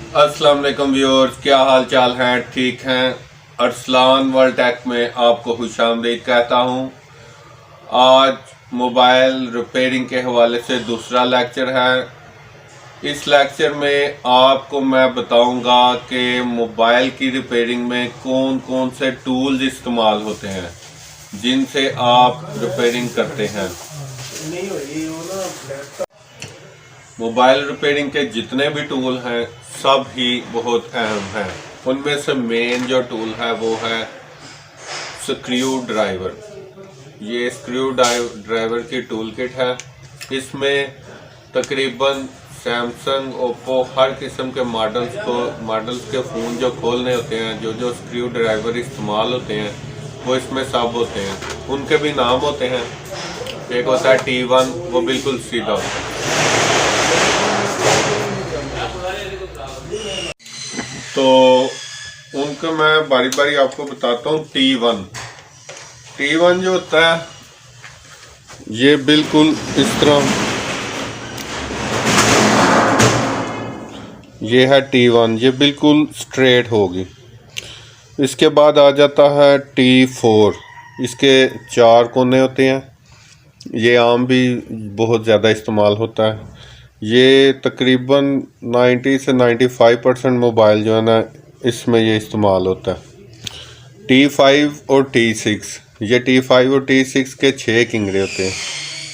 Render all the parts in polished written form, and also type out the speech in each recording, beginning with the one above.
अस्सलाम वालेकुम व्यूअर्स, क्या हाल चाल हैं? ठीक हैं? अरसलान वर्ल्ड टेक में आपको खुशामदीद कहता हूं। आज मोबाइल रिपेयरिंग के हवाले से दूसरा लेक्चर है। इस लेक्चर में आपको मैं बताऊंगा कि मोबाइल की रिपेयरिंग में कौन कौन से टूल्स इस्तेमाल होते हैं जिनसे आप रिपेयरिंग करते हैं। मोबाइल रिपेयरिंग के जितने भी टूल हैं सब ही बहुत अहम हैं। उनमें से मेन जो टूल है वो है स्क्रू ड्राइवर। ये स्क्रू ड्राइवर की टूल किट है। इसमें तकरीबन सैमसंग, ओप्पो हर किस्म के मॉडल्स के फ़ोन जो खोलने होते हैं, जो स्क्रू ड्राइवर इस्तेमाल होते हैं वो इसमें सब होते हैं। उनके भी नाम होते हैं। एक होता है T1, वो बिल्कुल सीधा होता है। तो उनका मैं बारी बारी आपको बताता हूँ। T1 जो होता है ये बिल्कुल इस तरह, ये है T1, ये बिल्कुल स्ट्रेट होगी। इसके बाद आ जाता है T4, इसके 4 कोने होते हैं। ये आम भी बहुत ज़्यादा इस्तेमाल होता है। ये तकरीबन 90 से 95% मोबाइल जो है ना इसमें ये इस्तेमाल होता है। T5 और T6, ये T5 और T6 के 6 किंगड़े होते हैं,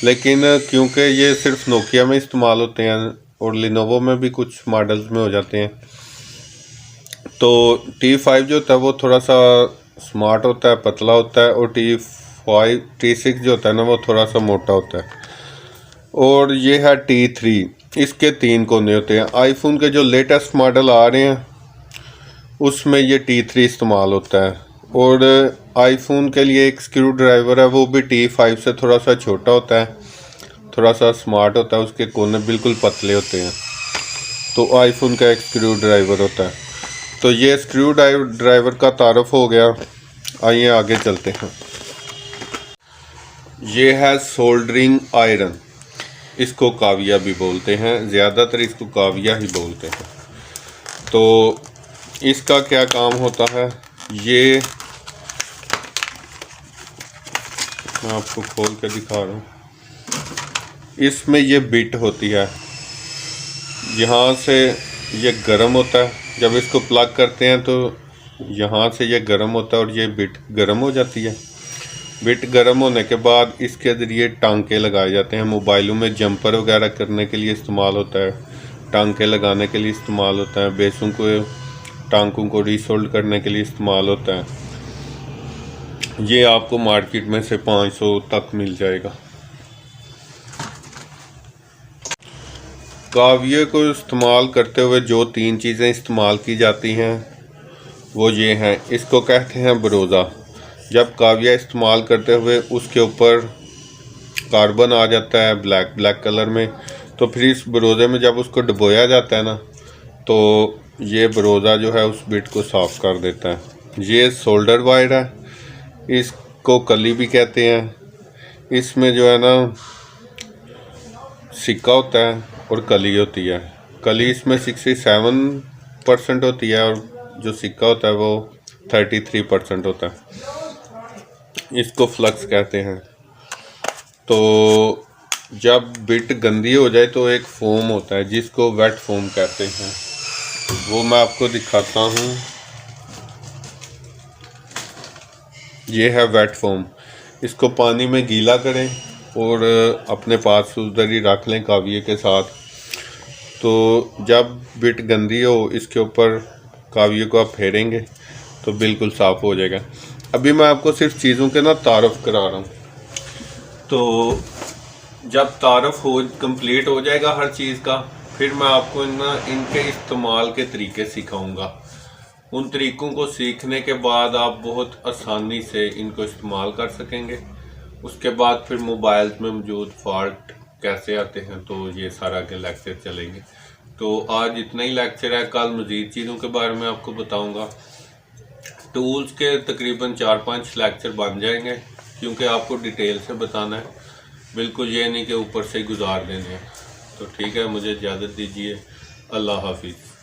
लेकिन क्योंकि ये सिर्फ नोकिया में इस्तेमाल होते हैं और लिनोवो में भी कुछ मॉडल्स में हो जाते हैं, तो T5 जो होता है वो थोड़ा सा स्मार्ट होता है, पतला होता है, और T6 जो होता है ना वो थोड़ा सा मोटा होता है। और ये है T3, इसके 3 कोने होते हैं। आईफोन के जो लेटेस्ट मॉडल आ रहे हैं उसमें ये T3 इस्तेमाल होता है। और आईफोन के लिए एक स्क्रू ड्राइवर है, वो भी T5 से थोड़ा सा छोटा होता है, थोड़ा सा स्मार्ट होता है, उसके कोने बिल्कुल पतले होते हैं। तो आईफोन का एक स्क्रू ड्राइवर होता है। तो ये स्क्रू ड्राइवर का तारुफ हो गया। आइए आगे चलते हैं। ये है सोल्डरिंग आयरन, इसको काविया भी बोलते हैं, ज़्यादातर इसको काविया ही बोलते हैं। तो इसका क्या काम होता है, ये मैं आपको खोल के दिखा रहा हूँ। इसमें ये बिट होती है, यहाँ से ये गर्म होता है। जब इसको प्लग करते हैं तो यहाँ से ये गर्म होता है और ये बिट गर्म हो जाती है। बिट गर्म होने के बाद इसके ज़रिए टांके लगाए जाते हैं। मोबाइलों में जंपर वगैरह करने के लिए इस्तेमाल होता है, टांके लगाने के लिए इस्तेमाल होता है, बेसों को टांकों को रीसोल्ड करने के लिए इस्तेमाल होता है। ये आपको मार्केट में से 500 तक मिल जाएगा। काविये को इस्तेमाल करते हुए जो 3 चीज़ें इस्तेमाल की जाती हैं वो ये हैं। इसको कहते हैं बरोज़ा। जब काविया इस्तेमाल करते हुए उसके ऊपर कार्बन आ जाता है ब्लैक कलर में, तो फिर इस बरोज़े में जब उसको डुबोया जाता है ना, तो ये बरोज़ा जो है उस बिट को साफ़ कर देता है। ये सोल्डर वायर है, इसको कली भी कहते हैं। इसमें जो है ना सिक्का होता है और कली होती है। कली इसमें 67% होती है और जो सिक्का होता है वो 33% होता है। इसको फ्लक्स कहते हैं। तो जब बिट गंदी हो जाए तो एक फोम होता है जिसको वेट फोम कहते हैं, वो मैं आपको दिखाता हूँ। ये है वेट फोम। इसको पानी में गीला करें और अपने पास उधर ही रख लें काविये के साथ। तो जब बिट गंदी हो इसके ऊपर काविये को आप फेरेंगे तो बिल्कुल साफ़ हो जाएगा। अभी मैं आपको सिर्फ चीज़ों के ना तारुफ करा रहा हूँ। तो जब तारुफ कंप्लीट हो जाएगा हर चीज़ का, फिर मैं आपको इनके इस्तेमाल के तरीके सिखाऊंगा। उन तरीक़ों को सीखने के बाद आप बहुत आसानी से इनको इस्तेमाल कर सकेंगे। उसके बाद फिर मोबाइल में मौजूद फॉल्ट कैसे आते हैं, तो ये सारा के लेक्चर चलेंगे। तो आज इतना ही लेक्चर है, कल मज़ीद चीज़ों के बारे में आपको बताऊंगा। टूल्स के तकरीबन 4-5 लेक्चर बन जाएंगे, क्योंकि आपको डिटेल से बताना है, बिल्कुल ये नहीं कि ऊपर से गुजार देने हैं। तो ठीक है, मुझे इजाज़त दीजिए। अल्लाह हाफिज़।